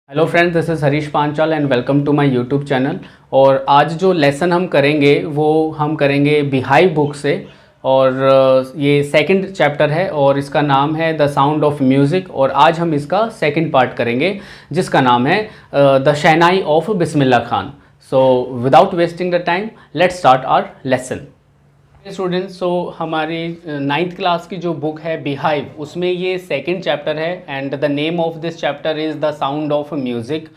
Hello friends, this is Harish Panchal and welcome to my YouTube channel. और आज जो lesson हम करेंगे वो हम करेंगे बिहाइव बुक से। और ये सेकंड चैप्टर है और इसका नाम है द साउंड ऑफ म्यूज़िक। और आज हम इसका सेकंड पार्ट करेंगे जिसका नाम है the shehnai of Bismillah Khan. So without wasting the time let's start our lesson. Students, so हमारी नाइन्थ क्लास की जो बुक है बिहाइव, उसमें ये सेकंड चैप्टर है and the name of this chapter is the sound of music.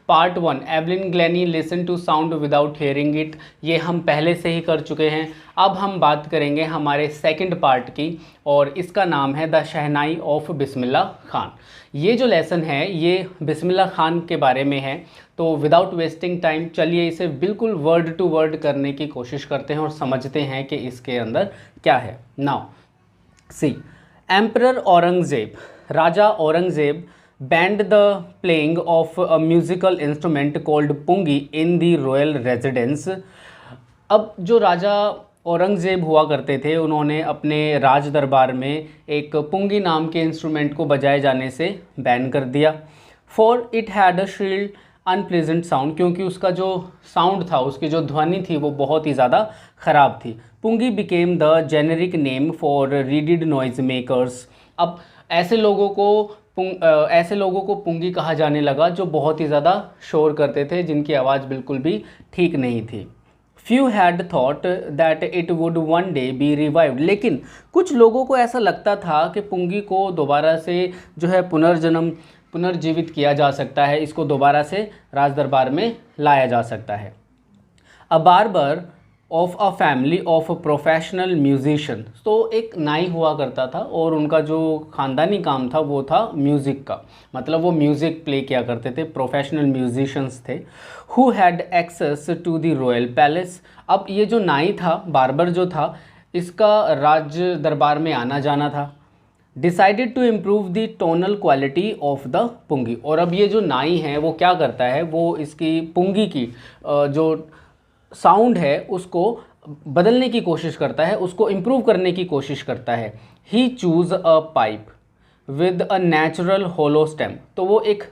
Part 1, Evelyn Glennie listen to sound without hearing it, ये हम पहले से ही कर चुके हैं। अब हम बात करेंगे हमारे सेकंड पार्ट की और इसका नाम है द शहनाई ऑफ बिस्मिल्लाह खान। ये जो लेसन है ये बिस्मिल्लाह खान के बारे में है। तो विदाउट वेस्टिंग टाइम चलिए इसे बिल्कुल वर्ड टू वर्ड करने की कोशिश करते हैं और समझते हैं कि इसके अंदर क्या है। Now see, emperor Aurangzeb, Raja Aurangzeb banned the playing of a musical instrument called pungi in the royal residence। अब जो राजा औरंगज़ेब हुआ करते थे उन्होंने अपने राज दरबार में एक पुंगी नाम के इंस्ट्रूमेंट को बजाए जाने से बैन कर दिया। For it had a Srila unpleasant sound, क्योंकि उसका जो साउंड था, उसकी जो ध्वनि थी वो बहुत ही ज़्यादा ख़राब थी। Pungi became the generic name for reeded noise makers. अब ऐसे लोगों को पुंगी कहा जाने लगा जो बहुत ही ज़्यादा शोर करते थे, जिनकी आवाज़ बिल्कुल भी ठीक नहीं थी। Few had thought that it would one day B revived, लेकिन कुछ लोगों को ऐसा लगता था कि पुंगी को दोबारा से जो है पुनर्जीवित किया जा सकता है, इसको दोबारा से राज दरबार में लाया जा सकता है। अ barber of a family of professional musician, तो एक नाई हुआ करता था और उनका जो ख़ानदानी काम था वो था म्यूज़िक का, मतलब वो म्यूज़िक प्ले किया करते थे, प्रोफेशनल म्यूजिशियंस थे। Who had access to the royal palace. अब ये जो नाई था, बार्बर जो था, इसका राज दरबार में आना जाना था। Decided to improve the tonal quality of the pungi. और अब ये जो नाई है वो क्या करता है, वो इसकी पुंगी की जो साउंड है उसको बदलने की कोशिश करता है, उसको इम्प्रूव करने की कोशिश करता है। He choose a pipe with a natural hollow stem, तो वो एक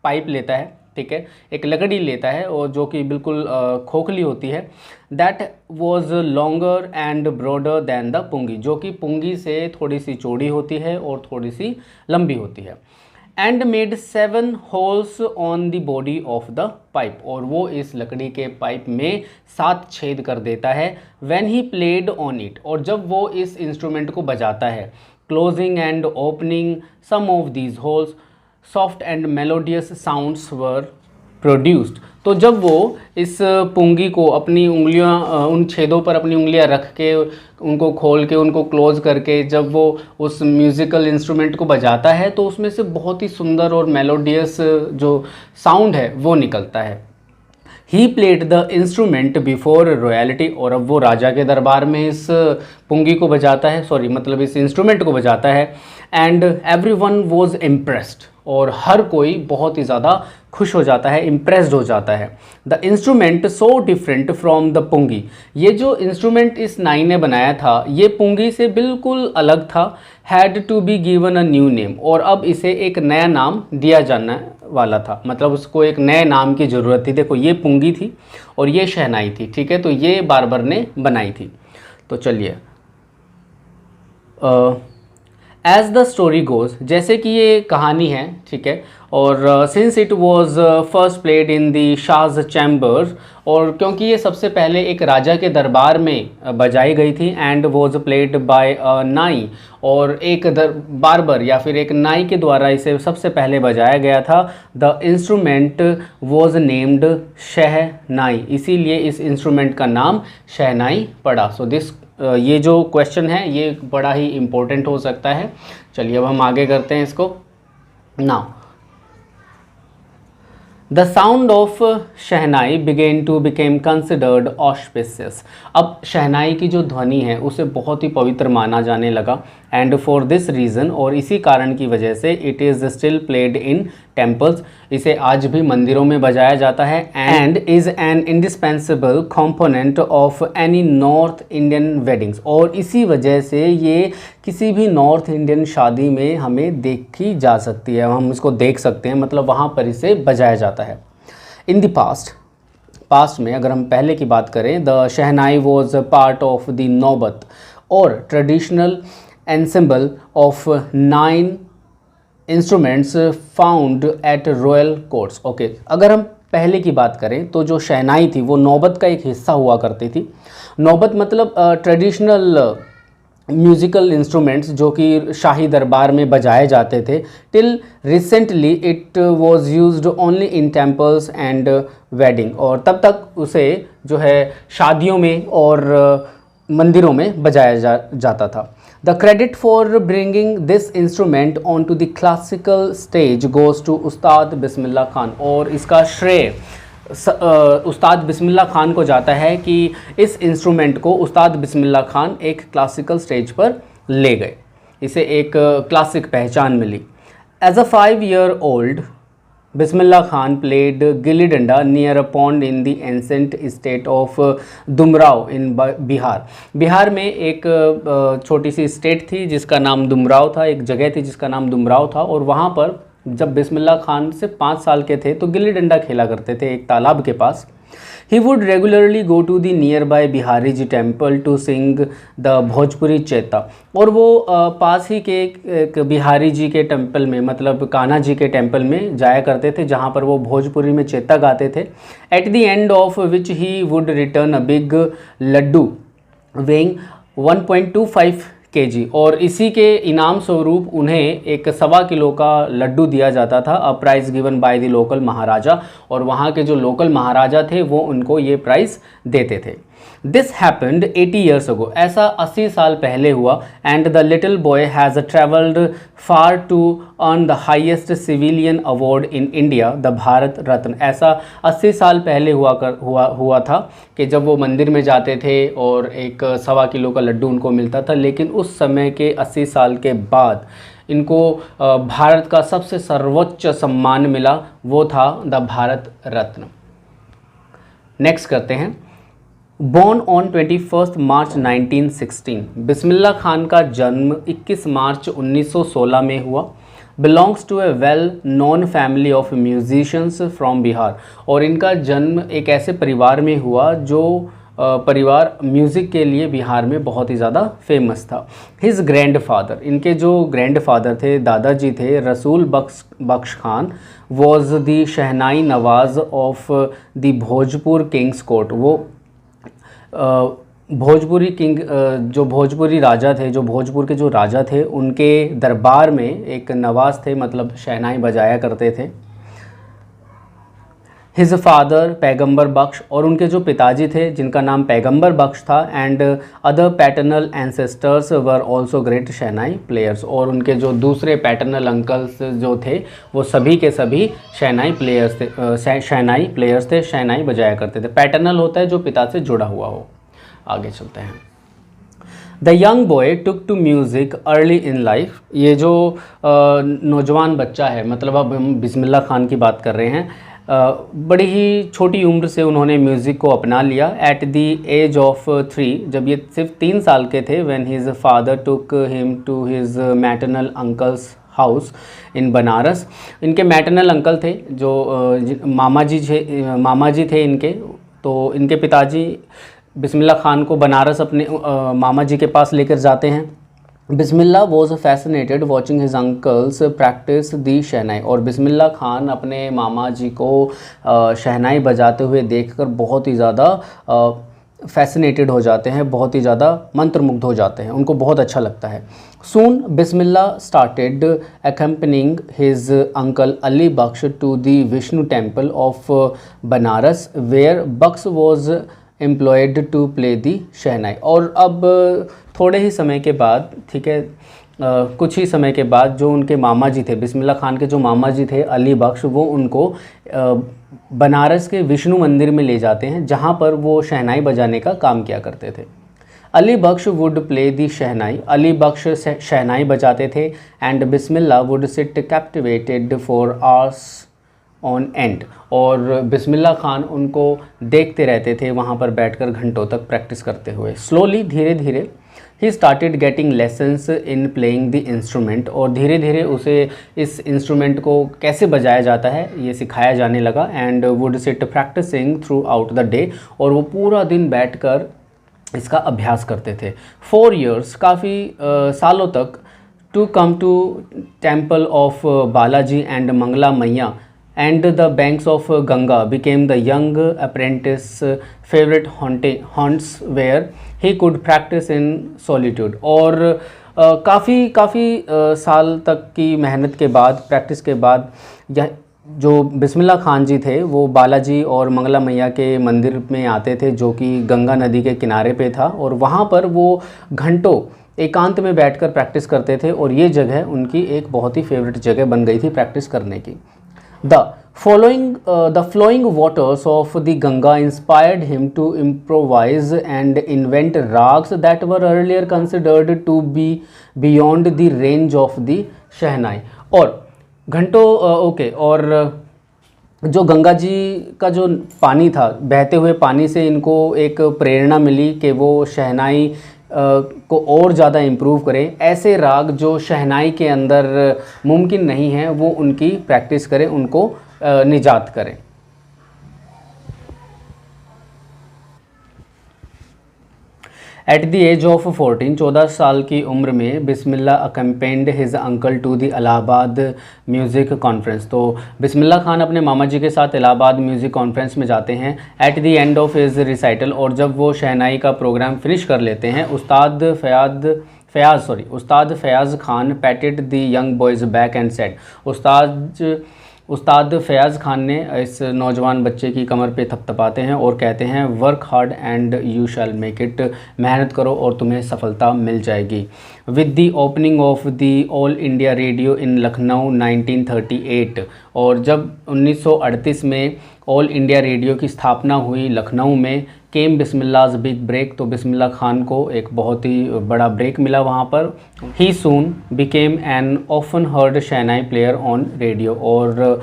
पाइप लेता है, ठीक है, एक लकड़ी लेता है और जो कि बिल्कुल खोखली होती है। That was longer and broader than the pungi, जो कि पुंगी से थोड़ी सी चौड़ी होती है और थोड़ी सी लंबी होती है। And made 7 holes on the body of the pipe, और वो इस लकड़ी के पाइप में 7 छेद कर देता है। When he played on it, और जब वो इस इंस्ट्रूमेंट को बजाता है। Closing and opening some of these holes soft and melodious sounds were produced. तो जब वो इस पुंगी को अपनी उंगलियां उन छेदों पर अपनी उंगलियां रख के, उनको खोल के, उनको क्लोज करके जब वो उस म्यूज़िकल इंस्ट्रूमेंट को बजाता है तो उसमें से बहुत ही सुंदर और मेलोडियस जो साउंड है वो निकलता है। He played the instrument before royalty, और अब वो राजा के दरबार में इस पुंगी को बजाता है, मतलब इस इंस्ट्रूमेंट को बजाता है। And every one was impressed, और हर कोई बहुत ही ज़्यादा खुश हो जाता है, इम्प्रेस्ड हो जाता है। The instrument so different from the pungi, ये जो इंस्ट्रूमेंट इस नाई ने बनाया था ये पुंगी से बिल्कुल अलग था। Had to be given a new name, और अब इसे एक नया नाम दिया जाना वाला था, मतलब उसको एक नए नाम की ज़रूरत थी। देखो, ये पुंगी थी और ये शहनाई थी, ठीक है, तो ये बार्बर ने बनाई थी। तो चलिए, एज द स्टोरी गोज़, जैसे कि ये कहानी है, ठीक है, और since it was first played in the shah's chamber, और क्योंकि ये सबसे पहले एक राजा के दरबार में बजाई गई थी। एंड वॉज प्लेड बाय अ नाई, और एक बार्बर या फिर एक नाई के द्वारा इसे सबसे पहले बजाया गया था। द इंस्ट्रूमेंट वॉज नेम्ड शहनाई, इसीलिए इस इंस्ट्रूमेंट का नाम शहनाई पड़ा। सो दिस ये जो क्वेश्चन है ये बड़ा ही इम्पोर्टेंट हो सकता है। चलिए अब हम आगे करते हैं इसको। Now the sound of shehnai began to became considered auspicious. अब शहनाई की जो ध्वनि है उसे बहुत ही पवित्र माना जाने लगा। एंड फॉर दिस रीज़न, और इसी कारण की वजह से, it is still played in temples, इसे आज भी मंदिरों में बजाया जाता है। And is an indispensable component of any north Indian weddings, और इसी वजह से ये किसी भी नॉर्थ इंडियन शादी में हमें देखी जा सकती है, हम इसको देख सकते हैं, मतलब वहाँ पर इसे बजाया जाता है। इन द पास्ट में अगर हम पहले की बात करें, the shehnai was part of the नौबत और traditional ensemble of 9 instruments found at royal courts. Okay, अगर हम पहले की बात करें तो जो शहनाई थी वो नौबत का एक हिस्सा हुआ करती थी। नौबत मतलब ट्रेडिशनल म्यूज़िकल इंस्ट्रूमेंट्स जो कि शाही दरबार में बजाए जाते थे। Till recently it was used only in temples and wedding, और तब तक उसे जो है शादियों में और मंदिरों में बजाया जाता था। The credit for bringing this instrument on to the classical stage goes to Ustad Bismillah Khan, और इसका श्रेय उस्ताद बिस्मिल्लाह खान को जाता है कि इस इंस्ट्रूमेंट को उस्ताद बिस्मिल्लाह खान एक क्लासिकल स्टेज पर ले गए, इसे एक क्लासिक पहचान मिली। As a 5 year old Bismillah Khan played gilli danda near a pond in the ancient state of Dumraon in Bihar. Bihar में एक छोटी सी स्टेट थी जिसका नाम दुमराव था, एक जगह थी जिसका नाम दुमराव था, और वहाँ पर जब बिस्मिल्लाह खान सिर्फ 5 साल के थे तो गिल्ली डंडा खेला करते थे एक तालाब के पास। He would regularly go to the nearby Bihari ji temple to sing the Bhojpuri chaita, और वो पास ही के एक बिहारी जी के टेम्पल में, मतलब कान्हा जी के टेम्पल में जाया करते थे, जहाँ पर वो भोजपुरी में चैता गाते थे। At the end of which he would return a big laddu weighing 1.25 kg, और इसी के इनाम स्वरूप उन्हें एक 1.25 किलो का लड्डू दिया जाता था, a prize given by the local maharaja, और वहाँ के जो लोकल महाराजा थे वो उनको ये प्राइज़ देते थे। दिस हैपेंड 80 ईयर्स अगो, ऐसा 80 साल पहले हुआ। And the little boy has travelled far to earn the highest civilian award in India, the Bharat Ratna. ऐसा 80 साल पहले हुआ था कि जब वो मंदिर में जाते थे और एक 1.25 किलो का लड्डू उनको मिलता था, लेकिन उस समय के 80 साल के बाद इनको भारत का सबसे सर्वोच्च सम्मान मिला, वो था द भारत रत्न। नेक्स्ट करते हैं। बॉर्न ऑन 21 मार्च 1916, बिस्मिल्लाह खान का जन्म 21 मार्च 1916 में हुआ। Belongs to a well known family of musicians from Bihar, और इनका जन्म एक ऐसे परिवार में हुआ जो परिवार म्यूज़िक के लिए बिहार में बहुत ही ज़्यादा फेमस था। हिज ग्रैंडफादर, इनके जो ग्रैंडफादर थे, दादाजी थे, Rasool Bakhsh Khan, was the shehnai nawaz of the Bhojpur king's court. वो भोजपुरी किंग, जो भोजपुरी राजा थे, जो भोजपुर के जो राजा थे, उनके दरबार में एक नवाज थे, मतलब शहनाई बजाया करते थे। हिज फादर पैगंबर बख्श, और उनके जो पिताजी थे जिनका नाम पैगंबर बख्श था, and other paternal ancestors were also great shehnai players, और उनके जो दूसरे पैटर्नल अंकल्स जो थे वो सभी के सभी शहनाई प्लेयर्स थे, शहनाई बजाया करते थे। पैटर्नल होता है जो पिता से जुड़ा हुआ हो। आगे चलते हैं। The young boy took to music early in life, ये जो नौजवान बच्चा है, मतलब अब हम बिस्मिल्लाह खान की बात कर रहे हैं, बड़ी ही छोटी उम्र से उन्होंने म्यूज़िक को अपना लिया। एट द एज ऑफ 3, जब ये सिर्फ 3 साल के थे, when his father took him to his maternal uncle's house in Banaras. इनके मैटरनल अंकल थे जो मामा जी थे इनके, तो इनके पिताजी बिस्मिल्लाह खान को बनारस अपने मामा जी के पास लेकर जाते हैं। Bismillah was fascinated watching his uncles practise the shehnai, और बिस्मिल्लाह खान अपने मामा जी को शहनाई बजाते हुए देखकर बहुत ही ज़्यादा फैसिनेटेड हो जाते हैं, बहुत ही ज़्यादा मंत्रमुग्ध हो जाते हैं, उनको बहुत अच्छा लगता है। सून बिस्मिल्लाह started accompanying his uncle Ali Baksh to the Vishnu temple of Banaras, where Baksh was employed to play the shehnai. और अब थोड़े ही समय के बाद, ठीक है, कुछ ही समय के बाद जो उनके मामा जी थे, बिस्मिल्लाह खान के जो मामा जी थे अली बख्श, वो उनको बनारस के विष्णु मंदिर में ले जाते हैं, जहाँ पर वो शहनाई बजाने का काम किया करते थे। अली बख्श वुड प्ले दी शहनाई, अली बख्श शहनाई बजाते थे, and Bismillah would sit captivated for hours on and, और बिस्मिल्लाह खान उनको देखते रहते थे वहाँ पर बैठकर घंटों तक प्रैक्टिस करते हुए। स्लोली, धीरे धीरे, he started getting lessons in playing the instrument, और धीरे धीरे उसे इस इंस्ट्रूमेंट को कैसे बजाया जाता है ये सिखाया जाने लगा। And would sit practising throughout the day, और वो पूरा दिन बैठकर इसका अभ्यास करते थे। 4 years, काफ़ी सालों तक, to come to temple of Balaji and Mangala Maiya and the banks of Ganga became the young apprentice favorite haunts where he could practice in solitude। और काफ़ी साल तक की मेहनत के बाद, प्रैक्टिस के बाद, यह जो बिस्मिल्लाह खान जी थे वो बालाजी और मंगला मैया के मंदिर में आते थे जो कि गंगा नदी के किनारे पे था, और वहाँ पर वो घंटों एकांत में बैठकर प्रैक्टिस करते थे, और ये जगह उनकी एक बहुत ही फेवरेट जगह बन गई थी प्रैक्टिस करने की। The flowing waters of the Ganga inspired him to improvise and invent rags that were earlier considered to be beyond the range of the Shehnai। और घंटों ओके, और जो गंगा जी का जो पानी था, बहते हुए पानी से इनको एक प्रेरणा मिली कि वो शहनाई को और ज़्यादा इम्प्रूव करें। ऐसे राग जो शहनाई के अंदर मुमकिन नहीं है वो उनकी प्रैक्टिस करें, उनको निजात करें। एट द एज ऑफ 14, 14 साल की उम्र में, Bismillah accompanied his uncle to the Allahabad music conference. तो बिस्मिल्लाह खान अपने मामा जी के साथ इलाहाबाद म्यूज़िक कॉन्फ्रेंस में जाते हैं। Eight the end of his recital, और जब वो शहनाई का प्रोग्राम फिनिश कर लेते हैं, उस्ताद Fayaz Khan पैटेड the young boys back and said, उस्ताद फयाज़ खान ने इस नौजवान बच्चे की कमर पे थपथपाते हैं और कहते हैं, work hard and you shall make it, मेहनत करो और तुम्हें सफलता मिल जाएगी। With the opening of the All India Radio in Lucknow 1938, और जब 1938 में ऑल इंडिया रेडियो की स्थापना हुई लखनऊ में, केम बिस्मिल्लाहज़ बिग ब्रेक, तो बिस्मिल्लाह खान को एक बहुत ही बड़ा ब्रेक मिला वहाँ पर। He soon became an often heard shehnai player on radio, और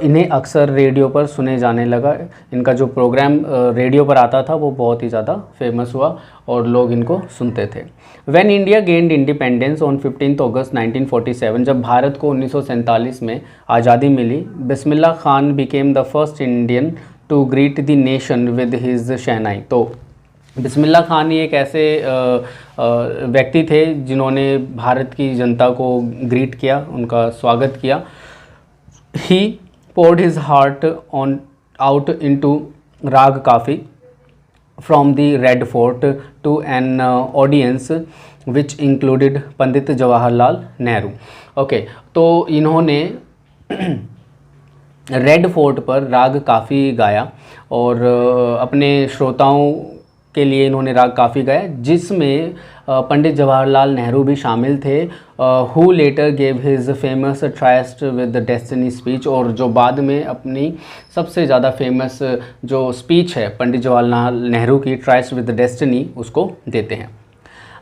इन्हें अक्सर रेडियो पर सुने जाने लगा। इनका जो प्रोग्राम रेडियो पर आता था वो बहुत ही ज़्यादा फेमस हुआ और लोग इनको सुनते थे। When India gained independence on 15 August 1947, जब भारत को 1947 में आज़ादी मिली, Bismillah Khan became the first Indian to greet the nation with his shehnai. तो बिस्मिल्लाह खान ही एक ऐसे व्यक्ति थे जिन्होंने भारत की जनता को ग्रीट किया, उनका स्वागत किया। ही poured his heart on out into राग काफ़ी from the Red Fort to an audience which included Pandit Jawaharlal Nehru. Okay, तो इन्होंने रेड फोर्ट पर राग काफ़ी गाया और अपने श्रोताओं के लिए इन्होंने राग काफ़ी गाया, जिसमें पंडित जवाहरलाल नेहरू भी शामिल थे, who letter gave his famous tryst with destiny speech, और जो बाद में अपनी सबसे ज़्यादा फेमस जो स्पीच है पंडित जवाहरलाल नेहरू की, ट्राइस्ट विद डेस्टिनी, उसको देते हैं।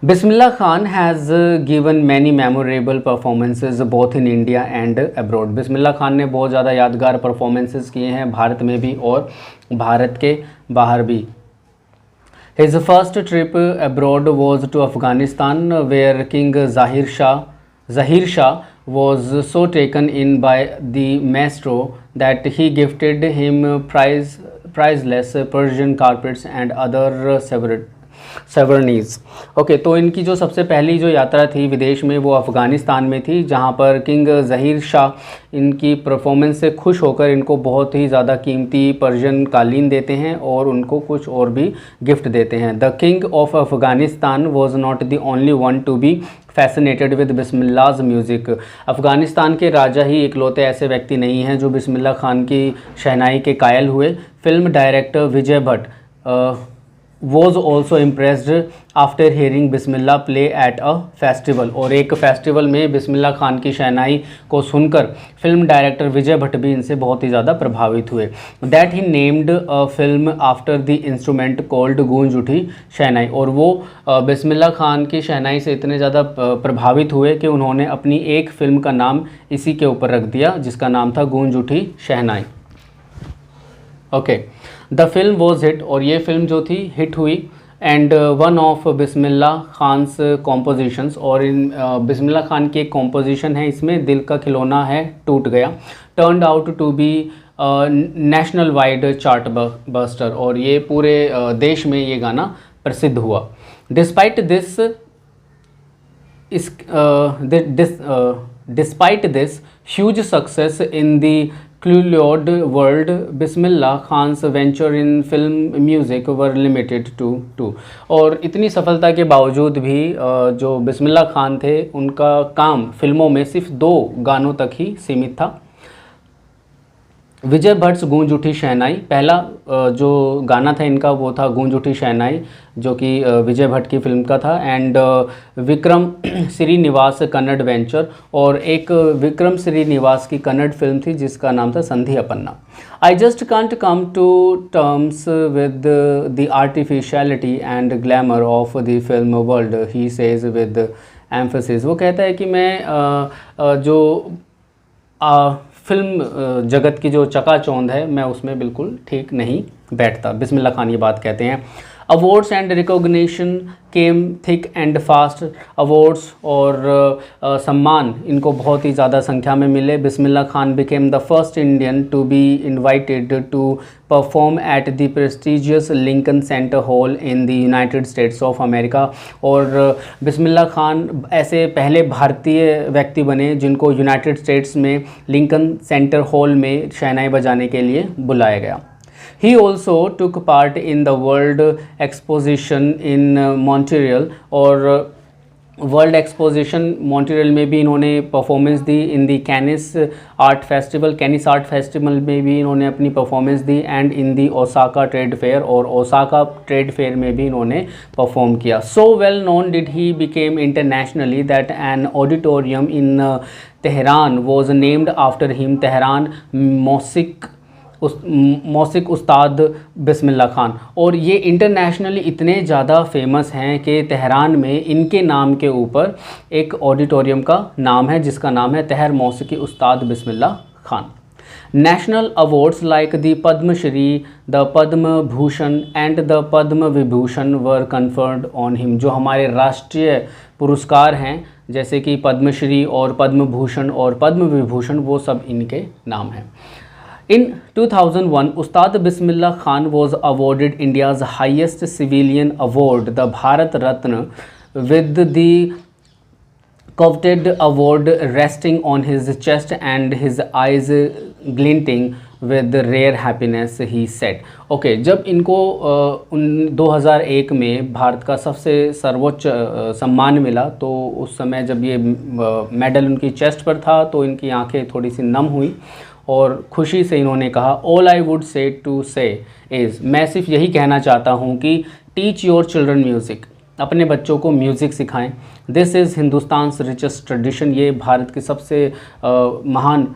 Bismillah Khan has given many memorable performances both in India and abroad. Bismillah Khan ने बहुत ज़्यादा यादगार परफॉर्मेंसेस किए हैं भारत में भी और भारत के बाहर भी। His first trip abroad was to Afghanistan, where King Zahir Shah was so taken in by the maestro that he gifted him priceless Persian carpets and other souvenirs. Okay, तो इनकी जो सबसे पहली जो यात्रा थी विदेश में वो अफ़गानिस्तान में थी, जहाँ पर किंग ज़हीर शाह इनकी परफॉर्मेंस से खुश होकर इनको बहुत ही ज़्यादा कीमती पर्शियन कालीन देते हैं और उनको कुछ और भी गिफ्ट देते हैं। The king of Afghanistan was not the only one to be fascinated with Bismillah's music. Afghanistan के राजा ही इकलौते ऐसे व्यक्ति नहीं हैं जो बिस्मिल्लाह खान की शहनाई के कायल हुए। Film director Vijay Bhatt was also impressed after hearing Bismillah play at a festival, और एक फेस्टिवल में बिस्मिल्लाह खान की शहनाई को सुनकर फिल्म डायरेक्टर विजय भट्ट भी इनसे बहुत ही ज़्यादा प्रभावित हुए। That he named a film after the instrument called गूंज उठी शहनाई, और वो बिस्मिल्लाह खान की शहनाई से इतने ज़्यादा प्रभावित हुए कि उन्होंने अपनी एक फ़िल्म का नाम इसी के ऊपर रख दिया जिसका नाम था Goonj Uthi Shehnai. Okay, the film was hit, और ये फिल्म जो थी हिट हुई। And one of Bismillah Khan's compositions, और इन बिस्मिल्लाह खान की एक कॉम्पोजिशन है इसमें, दिल का खिलौना है टूट गया, turned out to be national wide chart buster, और ये पूरे देश में ये गाना प्रसिद्ध हुआ। Despite this huge success in the celluloid world, Bismillah Khan's venture in film music were limited to. और इतनी सफलता के बावजूद भी जो बिस्मिल्लाह खान थे उनका काम फिल्मों में सिर्फ 2 गानों तक ही सीमित था। विजय भट्ट गूंज उठी शहनाई, पहला जो गाना था इनका वो था गूंज उठी शहनाई, जो कि विजय भट्ट की फिल्म का था। एंड विक्रम श्रीनिवास कन्नड़ वेंचर, और एक विक्रम श्रीनिवास की कन्नड़ फिल्म थी जिसका नाम था संधि अपन्ना। I just can't come to terms with the artificiality and glamour of the film world, he says with emphasis. वो कहता है कि मैं जो फिल्म जगत की जो चकाचौंध है मैं उसमें बिल्कुल ठीक नहीं बैठता। बिस्मिल्लाह खान ये बात कहते हैं। Awards and recognition came thick and fast, awards और सम्मान इनको बहुत ही ज़्यादा संख्या में मिले। Bismillah Khan became the first Indian to be invited to perform at the prestigious Lincoln Center Hall in the United States of America, और बिस्मिल्लाह खान ऐसे पहले भारतीय व्यक्ति बने जिनको यूनाइटेड स्टेट्स में लिंकन सेंटर हॉल में शहनाई बजाने के लिए बुलाया गया। He also took part in the World Exposition in Montreal, और वर्ल्ड एक्सपोजिशन मॉन्ट्रियल में भी इन्होंने परफॉर्मेंस दी। In the Cannes art festival में भी इन्होंने अपनी परफॉर्मेंस दी। And in the Osaka trade fair, और ओसाका ट्रेड फेयर में भी इन्होंने परफॉर्म किया। So well known did he became internationally that an auditorium in Tehran was named after him, Tehran Mausiqi Ustad Bismillah Khan. और ये इंटरनेशनली इतने ज़्यादा फेमस हैं कि तेहरान में इनके नाम के ऊपर एक ऑडिटोरियम का नाम है जिसका नाम है तेहर Mausiqi Ustad Bismillah Khan. National awards like the Padma Shri, the Padma Bhushan and the Padma Vibhushan were conferred on him, जो हमारे राष्ट्रीय पुरस्कार हैं जैसे कि पद्मश्री और पद्म भूषण और पद्म विभूषण, वो सब इनके नाम हैं। In 2001, Ustad Bismillah Khan was awarded India's highest civilian award, the Bharat Ratna, with the coveted award resting on his chest and his eyes glinting with rare happiness, he said. Okay, जब इनको 2001 में भारत का सबसे सर्वोच्च सम्मान मिला तो उस समय जब ये मेडल उनकी चेस्ट पर था तो इनकी आंखें थोड़ी सी नम हुई और खुशी से इन्होंने कहा, all I would say to say is, मैं सिर्फ यही कहना चाहता हूँ कि टीच योर चिल्ड्रन म्यूज़िक, अपने बच्चों को म्यूज़िक सिखाएं। This is Hindustan's richest tradition, ये भारत की सबसे महान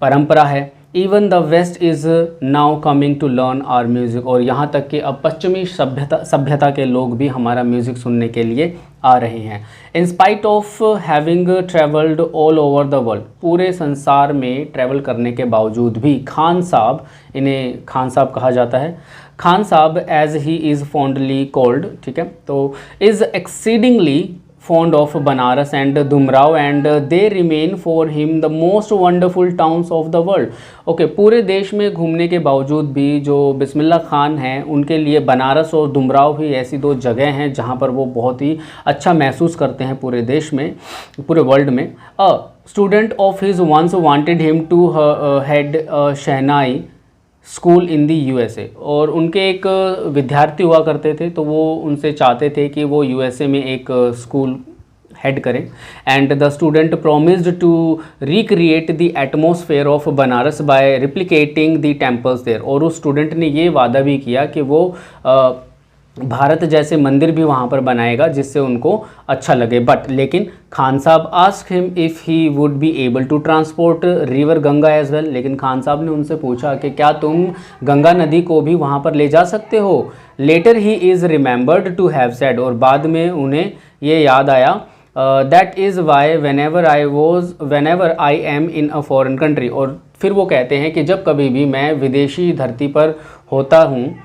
परंपरा है। Even the west is now coming to learn our music, और यहाँ तक कि अब पश्चिमी सभ्यता के लोग भी हमारा म्यूज़िक सुनने के लिए आ रहे हैं। In spite of having travelled all over the world, पूरे संसार में ट्रैवल करने के बावजूद भी खान साहब, इन्हें खान साहब कहा जाता है, Khan Sahab as he is fondly called, ठीक है, तो is exceedingly fond of Banaras and Dumrao, and they remain for him the most wonderful towns of the world. Okay, पूरे देश में घूमने के बावजूद भी जो बिस्मिल्लाह खान हैं उनके लिए बनारस और दुमराव भी ऐसी 2 जगह हैं जहाँ पर वो बहुत ही अच्छा महसूस करते हैं पूरे देश में, पूरे वर्ल्ड में। Student of his once wanted him to head shehnai school in the USA, और उनके एक विद्यार्थी हुआ करते थे तो वो उनसे चाहते थे कि वो यूएसए में एक स्कूल हेड करें। And the student promised to recreate the atmosphere of Banaras by replicating the temples there, और उस स्टूडेंट ने ये वादा भी किया कि वो भारत जैसे मंदिर भी वहाँ पर बनाएगा जिससे उनको अच्छा लगे। बट लेकिन Khan Sahab ask him if he would be able to transport river Ganga as well, लेकिन खान साहब ने उनसे पूछा कि क्या तुम गंगा नदी को भी वहाँ पर ले जा सकते हो। Later he is remembered to have said, और बाद में उन्हें ये याद आया, that is why whenever I am in a foreign country, और फिर वो कहते हैं कि जब कभी भी मैं विदेशी धरती पर होता हूँ,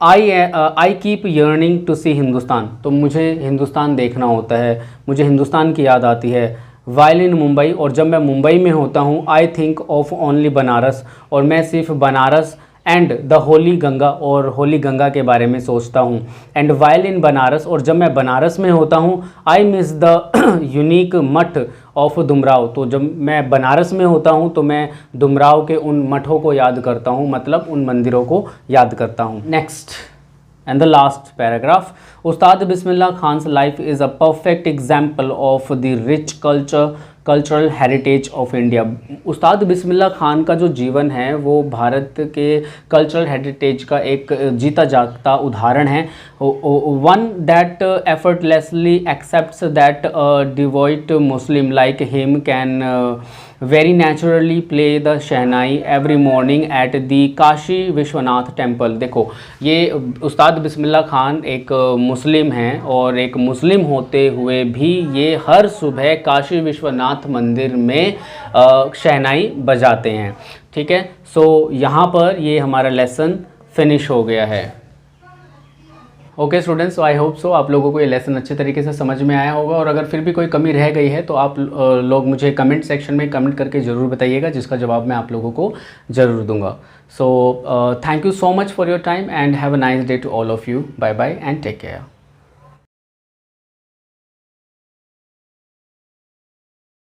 आई कीप यर्निंग टू सी हिंदुस्तान, तो मुझे हिंदुस्तान देखना होता है, मुझे हिंदुस्तान की याद आती है। वाइल इन मुंबई, और जब मैं मुंबई में होता हूँ, I think of only Banaras, और मैं सिर्फ बनारस एंड द होली गंगा, और होली गंगा के बारे में सोचता हूँ। एंड वाइल इन बनारस, और जब मैं बनारस में होता हूँ, आई मिस द यूनिक मठ ऑफ डुमराव, तो जब मैं बनारस में होता हूँ तो मैं डुमराव के उन मठों को याद करता हूँ, मतलब उन मंदिरों को याद करता हूँ। Next and the last paragraph, Ustad Bismillah Khan's life is a perfect example of the rich cultural heritage of India. Ustad Bismillah Khan का जो जीवन है वो भारत के कल्चरल हेरिटेज का एक जीता जागता उदाहरण है। One that effortlessly accepts that devote Muslim like him can very naturally play the shehnai every morning at the Kashi Vishwanath temple. देखो, ये उस्ताद बिस्मिल्लाह खान एक मुस्लिम हैं, और एक मुस्लिम होते हुए भी ये हर सुबह काशी विश्वनाथ मंदिर में शहनाई बजाते हैं। ठीक है, सो यहाँ पर ये हमारा लेसन फिनिश हो गया है। Okay students, I hope so आप लोगों को ये लेसन अच्छे तरीके से समझ में आया होगा, और अगर फिर भी कोई कमी रह गई है तो आप लोग मुझे कमेंट सेक्शन में कमेंट करके ज़रूर बताइएगा, जिसका जवाब मैं आप लोगों को ज़रूर दूंगा। So thank you so much for your time and have a nice day to all of you. Bye bye and take care.